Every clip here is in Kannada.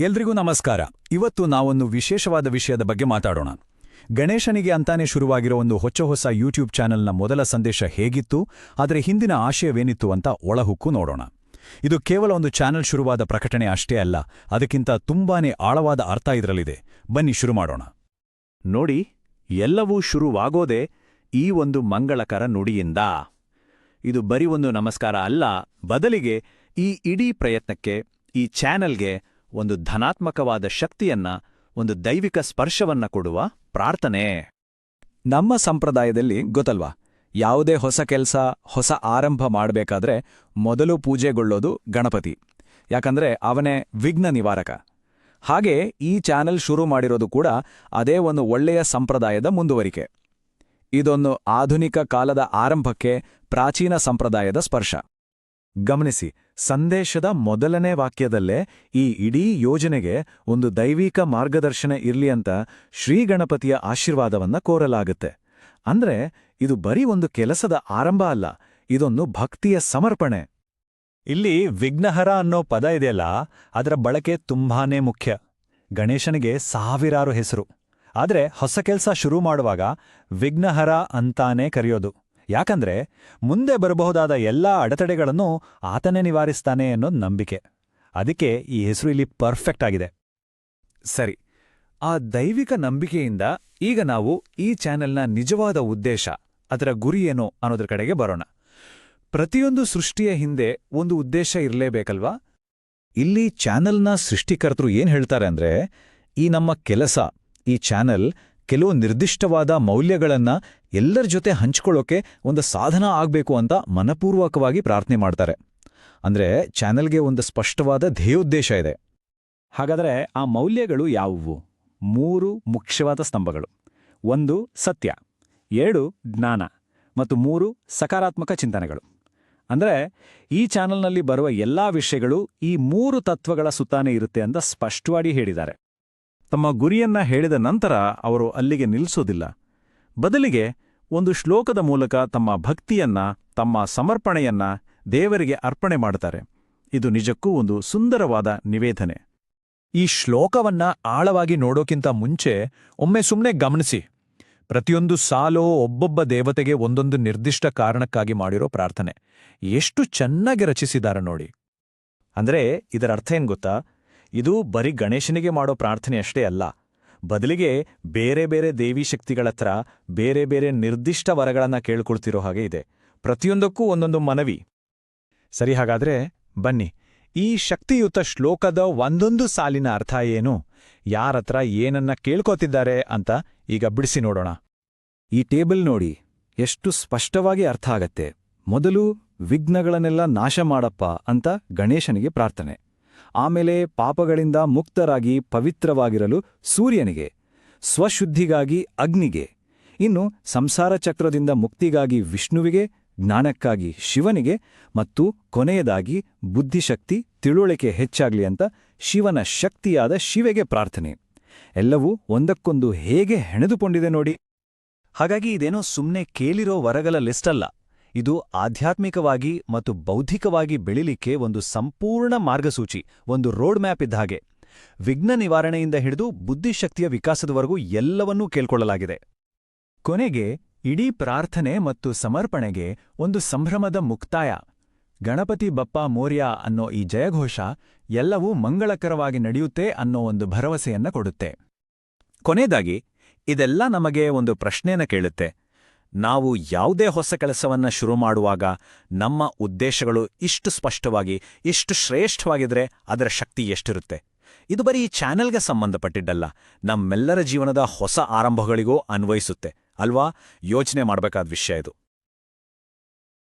ಎಲ್ರಿಗೂ ನಮಸ್ಕಾರ. ಇವತ್ತು ನಾವೊಂದು ವಿಶೇಷವಾದ ವಿಷಯದ ಬಗ್ಗೆ ಮಾತಾಡೋಣ. ಗಣೇಶನಿಗೆ ಅಂತಾನೆ ಶುರುವಾಗಿರೋ ಒಂದು ಹೊಸ ಯೂಟ್ಯೂಬ್ ಚಾನೆಲ್ನ ಮೊದಲ ಸಂದೇಶ ಹೇಗಿತ್ತು, ಆದರೆ ಹಿಂದಿನ ಆಶಯವೇನಿತ್ತು ಅಂತ ಒಳಹುಕ್ಕು ನೋಡೋಣ. ಇದು ಕೇವಲ ಒಂದು ಚಾನೆಲ್ ಶುರುವಾದ ಪ್ರಕಟಣೆ ಅಷ್ಟೇ ಅಲ್ಲ, ಅದಕ್ಕಿಂತ ತುಂಬಾನೇ ಆಳವಾದ ಅರ್ಥ ಇದರಲ್ಲಿದೆ. ಬನ್ನಿ ಶುರು ಮಾಡೋಣ. ನೋಡಿ, ಎಲ್ಲವೂ ಶುರುವಾಗೋದೇ ಈ ಒಂದು ಮಂಗಳಕರ ನುಡಿಯಿಂದ. ಇದು ಬರೀ ಒಂದು ನಮಸ್ಕಾರ ಅಲ್ಲ, ಬದಲಿಗೆ ಈ ಇಡೀ ಪ್ರಯತ್ನಕ್ಕೆ, ಈ ಚಾನೆಲ್ಗೆ ಒಂದು ಧನಾತ್ಮಕವಾದ ಶಕ್ತಿಯನ್ನ, ಒಂದು ದೈವಿಕ ಸ್ಪರ್ಶವನ್ನ ಕೊಡುವ ಪ್ರಾರ್ಥನೆ. ನಮ್ಮ ಸಂಪ್ರದಾಯದಲ್ಲಿ ಗೊತ್ತಲ್ವಾ, ಯಾವುದೇ ಹೊಸ ಕೆಲಸ, ಹೊಸ ಆರಂಭ ಮಾಡಬೇಕಾದ್ರೆ ಮೊದಲು ಪೂಜೆಗೊಳ್ಳೋದು ಗಣಪತಿ. ಯಾಕಂದ್ರೆ ಅವನೇ ವಿಘ್ನ ನಿವಾರಕ. ಹಾಗೆ ಈ ಚಾನೆಲ್ ಶುರು ಮಾಡಿರೋದು ಕೂಡ ಅದೇ ಒಂದು ಒಳ್ಳೆಯ ಸಂಪ್ರದಾಯದ ಮುಂದುವರಿಕೆ. ಇದೊಂದು ಆಧುನಿಕ ಕಾಲದ ಆರಂಭಕ್ಕೆ ಪ್ರಾಚೀನ ಸಂಪ್ರದಾಯದ ಸ್ಪರ್ಶ. ಗಮನಿಸಿ, ಸಂದೇಶದ ಮೊದಲನೇ ವಾಕ್ಯದಲ್ಲೇ ಈ ಇಡೀ ಯೋಜನೆಗೆ ಒಂದು ದೈವಿಕ ಮಾರ್ಗದರ್ಶನ ಇರ್ಲಿ ಅಂತ ಶ್ರೀಗಣಪತಿಯ ಆಶೀರ್ವಾದವನ್ನ ಕೋರಲಾಗುತ್ತೆ. ಅಂದ್ರೆ ಇದು ಬರೀ ಒಂದು ಕೆಲಸದ ಆರಂಭ ಅಲ್ಲ, ಇದೊಂದು ಭಕ್ತಿಯ ಸಮರ್ಪಣೆ. ಇಲ್ಲಿ ವಿಘ್ನಹರ ಅನ್ನೋ ಪದ ಇದೆಯಲ್ಲ, ಅದರ ಬಳಕೆ ತುಂಬಾನೇ ಮುಖ್ಯ. ಗಣೇಶನಿಗೆ ಸಾವಿರಾರು ಹೆಸರು, ಆದ್ರೆ ಹೊಸ ಕೆಲಸ ಶುರು ಮಾಡುವಾಗ ವಿಘ್ನಹರ ಅಂತಾನೇ ಕರೆಯೋದು. ಯಾಕಂದ್ರೆ ಮುಂದೆ ಬರಬಹುದಾದ ಎಲ್ಲಾ ಅಡೆತಡೆಗಳನ್ನು ಆತನೇ ನಿವಾರಿಸ್ತಾನೆ ಅನ್ನೋದು ನಂಬಿಕೆ. ಅದಕ್ಕೆ ಈ ಹೆಸರು ಇಲ್ಲಿ ಪರ್ಫೆಕ್ಟ್ ಆಗಿದೆ. ಸರಿ, ಆ ದೈವಿಕ ನಂಬಿಕೆಯಿಂದ ಈಗ ನಾವು ಈ ಚಾನೆಲ್ನ ನಿಜವಾದ ಉದ್ದೇಶ, ಅದರ ಗುರಿಯೇನು ಅನ್ನೋದ್ರ ಕಡೆಗೆ ಬರೋಣ. ಪ್ರತಿಯೊಂದು ಸೃಷ್ಟಿಯ ಹಿಂದೆ ಒಂದು ಉದ್ದೇಶ ಇರಲೇಬೇಕಲ್ವಾ? ಇಲ್ಲಿ ಚಾನೆಲ್ನ ಸೃಷ್ಟಿಕರ್ತರು ಏನ್ ಹೇಳ್ತಾರೆ ಅಂದ್ರೆ, ಈ ನಮ್ಮ ಕೆಲಸ, ಈ ಚಾನೆಲ್ ಕೆಲವು ನಿರ್ದಿಷ್ಟವಾದ ಮೌಲ್ಯಗಳನ್ನ ಎಲ್ಲರ ಜೊತೆ ಹಂಚ್ಕೊಳ್ಳೋಕೆ ಒಂದು ಸಾಧನ ಆಗ್ಬೇಕು ಅಂತ ಮನಪೂರ್ವಕವಾಗಿ ಪ್ರಾರ್ಥನೆ ಮಾಡ್ತಾರೆ. ಅಂದ್ರೆ ಚಾನೆಲ್ಗೆ ಒಂದು ಸ್ಪಷ್ಟವಾದ ಧ್ಯೇಯೋದ್ದೇಶ ಇದೆ. ಹಾಗಾದರೆ ಆ ಮೌಲ್ಯಗಳು ಯಾವುವು? 3 ಮುಖ್ಯವಾದ ಸ್ತಂಭಗಳು. 1 ಸತ್ಯ, 2 ಜ್ಞಾನ ಮತ್ತು 3 ಸಕಾರಾತ್ಮಕ ಚಿಂತನೆಗಳು. ಅಂದ್ರೆ ಈ ಚಾನೆಲ್ನಲ್ಲಿ ಬರುವ ಎಲ್ಲಾ ವಿಷಯಗಳು ಈ 3 ತತ್ವಗಳ ಸುತ್ತಾನೆ ಇರುತ್ತೆ ಅಂತ ಸ್ಪಷ್ಟವಾಗಿ ಹೇಳಿದ್ದಾರೆ. ತಮ್ಮ ಗುರಿಯನ್ನ ಹೇಳಿದ ನಂತರ ಅವರು ಅಲ್ಲಿಗೆ ನಿಲ್ಲಿಸೋದಿಲ್ಲ. ಬದಲಿಗೆ ಒಂದು ಶ್ಲೋಕದ ಮೂಲಕ ತಮ್ಮ ಭಕ್ತಿಯನ್ನ, ತಮ್ಮ ಸಮರ್ಪಣೆಯನ್ನ ದೇವರಿಗೆ ಅರ್ಪಣೆ ಮಾಡುತ್ತಾರೆ. ಇದು ನಿಜಕ್ಕೂ ಒಂದು ಸುಂದರವಾದ ನಿವೇದನೆ. ಈ ಶ್ಲೋಕವನ್ನ ಆಳವಾಗಿ ನೋಡೋಕ್ಕಿಂತ ಮುಂಚೆ ಒಮ್ಮೆ ಸುಮ್ಮನೆ ಗಮನಿಸಿ. ಪ್ರತಿಯೊಂದು ಸಾಲೋ ಒಬ್ಬೊಬ್ಬ ದೇವತೆಗೆ ಒಂದೊಂದು ನಿರ್ದಿಷ್ಟ ಕಾರಣಕ್ಕಾಗಿ ಮಾಡಿರೋ ಪ್ರಾರ್ಥನೆ. ಎಷ್ಟು ಚೆನ್ನಾಗಿ ರಚಿಸಿದ್ದಾರೆ ನೋಡಿ. ಅಂದ್ರೆ ಇದರ ಅರ್ಥ ಏನ್ ಗೊತ್ತಾ? ಇದು ಬರೀ ಗಣೇಶನಿಗೆ ಮಾಡೋ ಪ್ರಾರ್ಥನೆ ಅಷ್ಟೇ ಅಲ್ಲ, ಬದಲಿಗೆ ಬೇರೆ ಬೇರೆ ದೇವಿ ಶಕ್ತಿಗಳತ್ರ ಬೇರೆ ಬೇರೆ ನಿರ್ದಿಷ್ಟ ವರಗಳನ್ನ ಕೇಳ್ಕೊಳ್ತಿರೋ ಹಾಗೆ ಇದೆ. ಪ್ರತಿಯೊಂದಕ್ಕೂ ಒಂದೊಂದು ಮನವಿ. ಸರಿ, ಹಾಗಾದ್ರೆ ಬನ್ನಿ ಈ ಶಕ್ತಿಯುತ ಶ್ಲೋಕದ ಒಂದೊಂದು ಸಾಲಿನ ಅರ್ಥ ಏನು, ಯಾರತ್ರ ಏನನ್ನ ಕೇಳ್ಕೋತಿದ್ದಾರೆ ಅಂತ ಈಗ ಬಿಡಿಸಿ ನೋಡೋಣ. ಈ ಟೇಬಲ್ ನೋಡಿ, ಎಷ್ಟು ಸ್ಪಷ್ಟವಾಗಿ ಅರ್ಥ ಆಗತ್ತೆ. ಮೊದಲು ವಿಘ್ನಗಳನ್ನೆಲ್ಲ ನಾಶ ಮಾಡಪ್ಪ ಅಂತ ಗಣೇಶನಿಗೆ ಪ್ರಾರ್ಥನೆ. ಆಮೇಲೆ ಪಾಪಗಳಿಂದ ಮುಕ್ತರಾಗಿ ಪವಿತ್ರವಾಗಿರಲು ಸೂರ್ಯನಿಗೆ, ಸ್ವಶುದ್ಧಿಗಾಗಿ ಅಗ್ನಿಗೆ, ಇನ್ನು ಸಂಸಾರ ಚಕ್ರದಿಂದ ಮುಕ್ತಿಗಾಗಿ ವಿಷ್ಣುವಿಗೆ, ಜ್ಞಾನಕ್ಕಾಗಿ ಶಿವನಿಗೆ ಮತ್ತು ಕೊನೆಯದಾಗಿ ಬುದ್ಧಿಶಕ್ತಿ, ತಿಳುವಳಿಕೆ ಹೆಚ್ಚಾಗ್ಲಿ ಅಂತ ಶಿವನ ಶಕ್ತಿಯಾದ ಶಿವೆಗೆ ಪ್ರಾರ್ಥನೆ. ಎಲ್ಲವೂ ಒಂದಕ್ಕೊಂದು ಹೇಗೆ ಹೆಣೆದುಕೊಂಡಿದೆ ನೋಡಿ. ಹಾಗಾಗಿ ಇದೇನೋ ಸುಮ್ಮನೆ ಕೇಳಿರೋ ವರಗಳ ಲಿಸ್ಟ್ ಅಲ್ಲ, ಇದು ಆಧ್ಯಾತ್ಮಿಕವಾಗಿ ಮತ್ತು ಬೌದ್ಧಿಕವಾಗಿ ಬೆಳಿಲಿಕ್ಕೆ ಒಂದು ಸಂಪೂರ್ಣ ಮಾರ್ಗಸೂಚಿ, ಒಂದು ರೋಡ್ ಮ್ಯಾಪ್ ಇದ್ದ ಹಾಗೆ. ವಿಘ್ನ ನಿವಾರಣೆಯಿಂದ ಹಿಡಿದು ಬುದ್ಧಿಶಕ್ತಿಯ ವಿಕಾಸದವರೆಗೂ ಎಲ್ಲವನ್ನೂ ಕೇಳ್ಕೊಳ್ಳಲಾಗಿದೆ. ಕೊನೆಗೆ ಇಡೀ ಪ್ರಾರ್ಥನೆ ಮತ್ತು ಸಮರ್ಪಣೆಗೆ ಒಂದು ಸಂಭ್ರಮದ ಮುಕ್ತಾಯ. ಗಣಪತಿ ಬಪ್ಪ ಮೋರ್ಯ ಅನ್ನೋ ಈ ಜಯಘೋಷ ಎಲ್ಲವೂ ಮಂಗಳಕರವಾಗಿ ನಡೆಯುತ್ತೆ ಅನ್ನೋ ಒಂದು ಭರವಸೆಯನ್ನ ಕೊಡುತ್ತೆ. ಕೊನೆಯದಾಗಿ ಇದೆಲ್ಲ ನಮಗೆ ಒಂದು ಪ್ರಶ್ನೆನ ಕೇಳುತ್ತೆ. ನಾವು ಯಾವುದೇ ಹೊಸ ಕೆಲಸವನ್ನ ಶುರು ಮಾಡುವಾಗ ನಮ್ಮ ಉದ್ದೇಶಗಳು ಇಷ್ಟು ಸ್ಪಷ್ಟವಾಗಿ, ಇಷ್ಟು ಶ್ರೇಷ್ಠವಾಗಿದ್ರೆ ಅದರ ಶಕ್ತಿ ಎಷ್ಟಿರುತ್ತೆ? ಇದು ಬರೀ ಈ ಚಾನೆಲ್ಗೆ ಸಂಬಂಧಪಟ್ಟಿದ್ದಲ್ಲ, ನಮ್ಮೆಲ್ಲರ ಜೀವನದ ಹೊಸ ಆರಂಭಗಳಿಗೂ ಅನ್ವಯಿಸುತ್ತೆ ಅಲ್ವಾ? ಯೋಚನೆ ಮಾಡಬೇಕಾದ ವಿಷಯ ಇದು.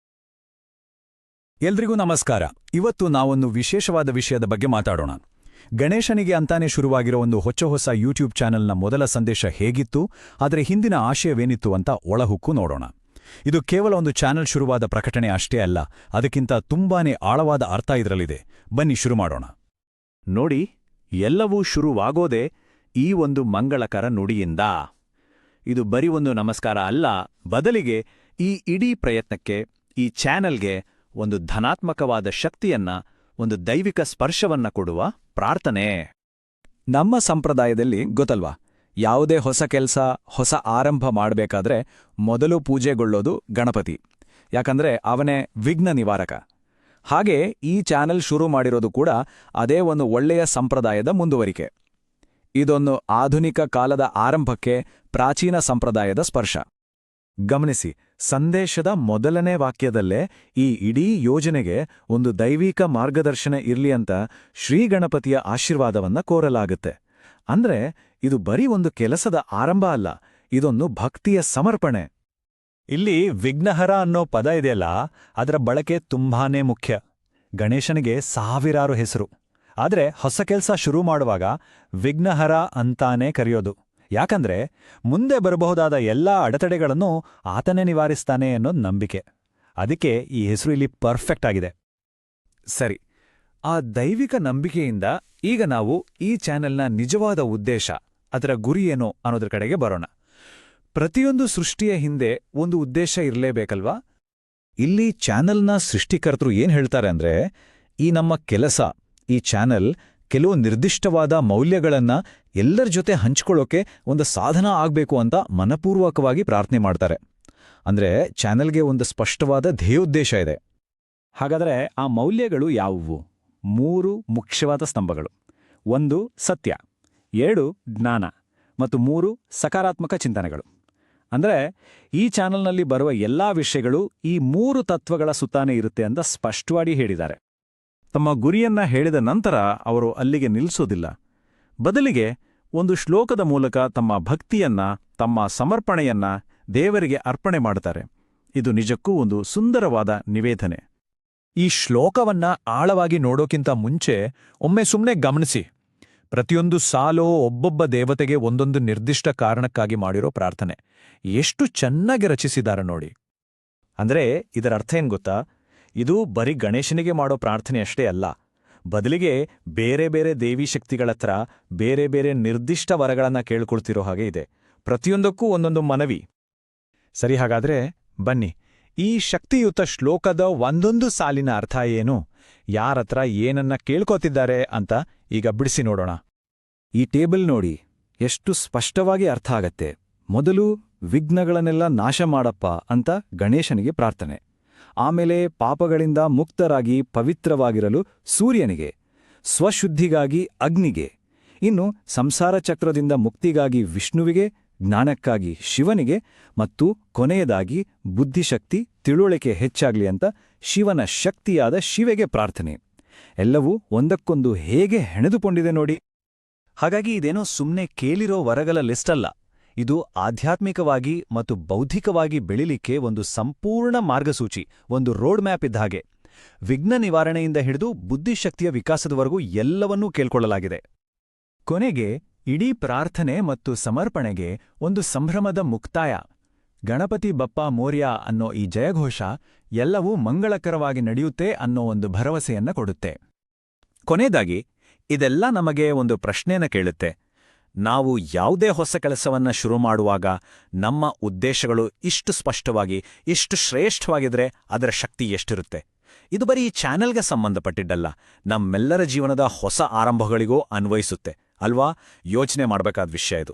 ಎಲ್ರಿಗೂ ನಮಸ್ಕಾರ. ಇವತ್ತು ನಾವೊಂದು ವಿಶೇಷವಾದ ವಿಷಯದ ಬಗ್ಗೆ ಮಾತಾಡೋಣ. ಗಣೇಶನಿಗೆ ಅಂತಾನೆ ಶುರುವಾಗಿರೋ ಒಂದು ಹೊಸ ಯೂಟ್ಯೂಬ್ ಚಾನೆಲ್ನ ಮೊದಲ ಸಂದೇಶ ಹೇಗಿತ್ತು, ಆದರೆ ಹಿಂದಿನ ಆಶಯವೇನಿತ್ತು ಅಂತ ಒಳಹುಕ್ಕು ನೋಡೋಣ. ಇದು ಕೇವಲ ಒಂದು ಚಾನೆಲ್ ಶುರುವಾದ ಪ್ರಕಟಣೆ ಅಷ್ಟೇ ಅಲ್ಲ, ಅದಕ್ಕಿಂತ ತುಂಬಾನೇ ಆಳವಾದ ಅರ್ಥ ಇದರಲ್ಲಿದೆ. ಬನ್ನಿ ಶುರು ಮಾಡೋಣ. ನೋಡಿ, ಎಲ್ಲವೂ ಶುರುವಾಗೋದೇ ಈ ಒಂದು ಮಂಗಳಕರ ನುಡಿಯಿಂದ. ಇದು ಬರೀ ಒಂದು ನಮಸ್ಕಾರ ಅಲ್ಲ, ಬದಲಿಗೆ ಈ ಇಡೀ ಪ್ರಯತ್ನಕ್ಕೆ, ಈ ಚಾನೆಲ್ಗೆ ಒಂದು ಧನಾತ್ಮಕವಾದ ಶಕ್ತಿಯನ್ನ, ಒಂದು ದೈವಿಕ ಸ್ಪರ್ಶವನ್ನ ಕೊಡುವ ಪ್ರಾರ್ಥನೆ. ನಮ್ಮ ಸಂಪ್ರದಾಯದಲ್ಲಿ ಗೊತ್ತಲ್ವಾ, ಯಾವುದೇ ಹೊಸ ಕೆಲಸ, ಹೊಸ ಆರಂಭ ಮಾಡಬೇಕಾದ್ರೆ ಮೊದಲು ಪೂಜೆಗೊಳ್ಳೋದು ಗಣಪತಿ. ಯಾಕಂದ್ರೆ ಅವನೇ ವಿಘ್ನ ನಿವಾರಕ. ಹಾಗೆ ಈ ಚಾನೆಲ್ ಶುರು ಮಾಡಿರೋದು ಕೂಡ ಅದೇ ಒಂದು ಒಳ್ಳೆಯ ಸಂಪ್ರದಾಯದ ಮುಂದುವರಿಕೆ. ಇದೊಂದು ಆಧುನಿಕ ಕಾಲದ ಆರಂಭಕ್ಕೆ ಪ್ರಾಚೀನ ಸಂಪ್ರದಾಯದ ಸ್ಪರ್ಶ. ಗಮನಿಸಿ, ಸಂದೇಶದ ಮೊದಲನೇ ವಾಕ್ಯದಲ್ಲೇ ಈ ಇಡೀ ಯೋಜನೆಗೆ ಒಂದು ದೈವಿಕ ಮಾರ್ಗದರ್ಶನ ಇರ್ಲಿ ಅಂತ ಶ್ರೀಗಣಪತಿಯ ಆಶೀರ್ವಾದವನ್ನ ಕೋರಲಾಗುತ್ತೆ. ಅಂದ್ರೆ ಇದು ಬರೀ ಒಂದು ಕೆಲಸದ ಆರಂಭ ಅಲ್ಲ, ಇದೊಂದು ಭಕ್ತಿಯ ಸಮರ್ಪಣೆ. ಇಲ್ಲಿ ವಿಘ್ನಹರ ಅನ್ನೋ ಪದ ಇದೆಯಲ್ಲ, ಅದರ ಬಳಕೆ ತುಂಬಾನೇ ಮುಖ್ಯ. ಗಣೇಶನಿಗೆ ಸಾವಿರಾರು ಹೆಸರು, ಆದ್ರೆ ಹೊಸ ಕೆಲಸ ಶುರು ಮಾಡುವಾಗ ವಿಘ್ನಹರ ಅಂತಾನೇ ಕರೆಯೋದು. ಯಾಕಂದ್ರೆ ಮುಂದೆ ಬರಬಹುದಾದ ಎಲ್ಲಾ ಅಡೆತಡೆಗಳನ್ನು ಆತನೇ ನಿವಾರಿಸ್ತಾನೆ ಅನ್ನೋದು ನಂಬಿಕೆ. ಅದಕ್ಕೆ ಈ ಹೆಸರು ಇಲ್ಲಿ ಪರ್ಫೆಕ್ಟ್ ಆಗಿದೆ. ಸರಿ, ಆ ದೈವಿಕ ನಂಬಿಕೆಯಿಂದ ಈಗ ನಾವು ಈ ಚಾನೆಲ್ನ ನಿಜವಾದ ಉದ್ದೇಶ, ಅದರ ಗುರಿ ಏನು ಅನ್ನೋದ್ರ ಕಡೆಗೆ ಬರೋಣ. ಪ್ರತಿಯೊಂದು ಸೃಷ್ಟಿಯ ಹಿಂದೆ ಒಂದು ಉದ್ದೇಶ ಇರಲೇಬೇಕಲ್ವಾ? ಇಲ್ಲಿ ಚಾನೆಲ್ನ ಸೃಷ್ಟಿಕರ್ತರು ಏನ್ ಹೇಳ್ತಾರೆ ಅಂದ್ರೆ, ಈ ನಮ್ಮ ಕೆಲಸ, ಈ ಚಾನೆಲ್ ಕೆಲವು ನಿರ್ದಿಷ್ಟವಾದ ಮೌಲ್ಯಗಳನ್ನ ಎಲ್ಲರ ಜೊತೆ ಹಂಚ್ಕೊಳ್ಳೋಕೆ ಒಂದು ಸಾಧನ ಆಗ್ಬೇಕು ಅಂತ ಮನಪೂರ್ವಕವಾಗಿ ಪ್ರಾರ್ಥನೆ ಮಾಡ್ತಾರೆ. ಅಂದ್ರೆ ಚಾನೆಲ್ಗೆ ಒಂದು ಸ್ಪಷ್ಟವಾದ ಧ್ಯೇಯೋದ್ದೇಶ ಇದೆ. ಹಾಗಾದರೆ ಆ ಮೌಲ್ಯಗಳು ಯಾವುವು? 3 ಮುಖ್ಯವಾದ ಸ್ತಂಭಗಳು. 1 ಸತ್ಯ, 2 ಜ್ಞಾನ ಮತ್ತು 3 ಸಕಾರಾತ್ಮಕ ಚಿಂತನೆಗಳು. ಅಂದರೆ ಈ ಚಾನಲ್ನಲ್ಲಿ ಬರುವ ಎಲ್ಲಾ ವಿಷಯಗಳು ಈ 3 ತತ್ವಗಳ ಸುತ್ತಾನೆ ಇರುತ್ತೆ ಅಂತ ಸ್ಪಷ್ಟವಾಗಿ ಹೇಳಿದ್ದಾರೆ. ತಮ್ಮ ಗುರಿಯನ್ನ ಹೇಳಿದ ನಂತರ ಅವರು ಅಲ್ಲಿಗೆ ನಿಲ್ಲಿಸೋದಿಲ್ಲ. ಬದಲಿಗೆ ಒಂದು ಶ್ಲೋಕದ ಮೂಲಕ ತಮ್ಮ ಭಕ್ತಿಯನ್ನ, ತಮ್ಮ ಸಮರ್ಪಣೆಯನ್ನ ದೇವರಿಗೆ ಅರ್ಪಣೆ ಮಾಡುತ್ತಾರೆ. ಇದು ನಿಜಕ್ಕೂ ಒಂದು ಸುಂದರವಾದ ನಿವೇದನೆ. ಈ ಶ್ಲೋಕವನ್ನ ಆಳವಾಗಿ ನೋಡೋಕ್ಕಿಂತ ಮುಂಚೆ ಒಮ್ಮೆ ಸುಮ್ಮನೆ ಗಮನಿಸಿ. ಪ್ರತಿಯೊಂದು ಸಾಲೋ ಒಬ್ಬೊಬ್ಬ ದೇವತೆಗೆ ಒಂದೊಂದು ನಿರ್ದಿಷ್ಟ ಕಾರಣಕ್ಕಾಗಿ ಮಾಡಿರೋ ಪ್ರಾರ್ಥನೆ ಎಷ್ಟು ಚೆನ್ನಾಗಿ ರಚಿಸಿದಾರ ನೋಡಿ. ಅಂದ್ರೆ ಇದರ ಅರ್ಥ ಏನ್ ಗೊತ್ತಾ? ಇದು ಬರೀ ಗಣೇಶನಿಗೆ ಮಾಡೋ ಪ್ರಾರ್ಥನೆ ಅಷ್ಟೇ ಅಲ್ಲ, ಬದಲಿಗೆ ಬೇರೆ ಬೇರೆ ದೇವಿ ಶಕ್ತಿಗಳತ್ರ ಬೇರೆ ಬೇರೆ ನಿರ್ದಿಷ್ಟ ವರಗಳನ್ನ ಕೇಳ್ಕೊಳ್ತಿರೋ ಹಾಗೆ ಇದೆ. ಪ್ರತಿಯೊಂದಕ್ಕೂ ಒಂದೊಂದು ಮನವಿ. ಸರಿ, ಹಾಗಾದ್ರೆ ಬನ್ನಿ ಈ ಶಕ್ತಿಯುತ ಶ್ಲೋಕದ ಒಂದೊಂದು ಸಾಲಿನ ಅರ್ಥ ಏನು, ಯಾರತ್ರ ಏನನ್ನ ಕೇಳ್ಕೋತಿದ್ದಾರೆ ಅಂತ ಈಗ ಬಿಡಿಸಿ ನೋಡೋಣ. ಈ ಟೇಬಲ್ ನೋಡಿ, ಎಷ್ಟು ಸ್ಪಷ್ಟವಾಗಿ ಅರ್ಥ ಆಗತ್ತೆ. ಮೊದಲು ವಿಘ್ನಗಳನ್ನೆಲ್ಲ ನಾಶ ಮಾಡಪ್ಪ ಅಂತ ಗಣೇಶನಿಗೆ ಪ್ರಾರ್ಥನೆ. ಆಮೇಲೆ ಪಾಪಗಳಿಂದ ಮುಕ್ತರಾಗಿ ಪವಿತ್ರವಾಗಿರಲು ಸೂರ್ಯನಿಗೆ, ಸ್ವಶುದ್ಧಿಗಾಗಿ ಅಗ್ನಿಗೆ, ಇನ್ನು ಸಂಸಾರ ಚಕ್ರದಿಂದ ಮುಕ್ತಿಗಾಗಿ ವಿಷ್ಣುವಿಗೆ, ಜ್ಞಾನಕ್ಕಾಗಿ ಶಿವನಿಗೆ ಮತ್ತು ಕೊನೆಯದಾಗಿ ಬುದ್ಧಿಶಕ್ತಿ, ತಿಳುವಳಿಕೆ ಹೆಚ್ಚಾಗ್ಲಿ ಅಂತ ಶಿವನ ಶಕ್ತಿಯಾದ ಶಿವೆಗೆ ಪ್ರಾರ್ಥನೆ. ಎಲ್ಲವೂ ಒಂದಕ್ಕೊಂದು ಹೇಗೆ ಹೆಣೆದುಕೊಂಡಿದೆ ನೋಡಿ. ಹಾಗಾಗಿ ಇದೇನೋ ಸುಮ್ಮನೆ ಕೇಳಿರೋ ವರಗಳ ಲಿಸ್ಟ್ ಅಲ್ಲ, ಇದು ಆಧ್ಯಾತ್ಮಿಕವಾಗಿ ಮತ್ತು ಬೌದ್ಧಿಕವಾಗಿ ಬೆಳಿಲಿಕ್ಕೆ ಒಂದು ಸಂಪೂರ್ಣ ಮಾರ್ಗಸೂಚಿ, ಒಂದು ರೋಡ್ ಮ್ಯಾಪ್ ಇದ್ದ ಹಾಗೆ. ವಿಘ್ನ ನಿವಾರಣೆಯಿಂದ ಹಿಡಿದು ಬುದ್ಧಿಶಕ್ತಿಯ ವಿಕಾಸದವರೆಗೂ ಎಲ್ಲವನ್ನೂ ಕೇಳ್ಕೊಳ್ಳಲಾಗಿದೆ. ಕೊನೆಗೆ ಇಡೀ ಪ್ರಾರ್ಥನೆ ಮತ್ತು ಸಮರ್ಪಣೆಗೆ ಒಂದು ಸಂಭ್ರಮದ ಮುಕ್ತಾಯ. ಗಣಪತಿ ಬಪ್ಪ ಮೋರ್ಯ ಅನ್ನೋ ಈ ಜಯಘೋಷ ಎಲ್ಲವೂ ಮಂಗಳಕರವಾಗಿ ನಡೆಯುತ್ತೆ ಅನ್ನೋ ಒಂದು ಭರವಸೆಯನ್ನ ಕೊಡುತ್ತೆ. ಕೊನೆಯದಾಗಿ ಇದೆಲ್ಲ ನಮಗೆ ಒಂದು ಪ್ರಶ್ನೆನ ಕೇಳುತ್ತೆ. ನಾವು ಯಾವುದೇ ಹೊಸ ಕೆಲಸವನ್ನ ಶುರು ಮಾಡುವಾಗ ನಮ್ಮ ಉದ್ದೇಶಗಳು ಇಷ್ಟು ಸ್ಪಷ್ಟವಾಗಿ, ಇಷ್ಟು ಶ್ರೇಷ್ಠವಾಗಿದ್ರೆ ಅದರ ಶಕ್ತಿ ಎಷ್ಟಿರುತ್ತೆ? ಇದು ಬರೀ ಈ ಚಾನೆಲ್ಗೆ ಸಂಬಂಧಪಟ್ಟಿದ್ದಲ್ಲ, ನಮ್ಮೆಲ್ಲರ ಜೀವನದ ಹೊಸ ಆರಂಭಗಳಿಗೂ ಅನ್ವಯಿಸುತ್ತೆ ಅಲ್ವಾ? ಯೋಚನೆ ಮಾಡಬೇಕಾದ ವಿಷಯ ಇದು.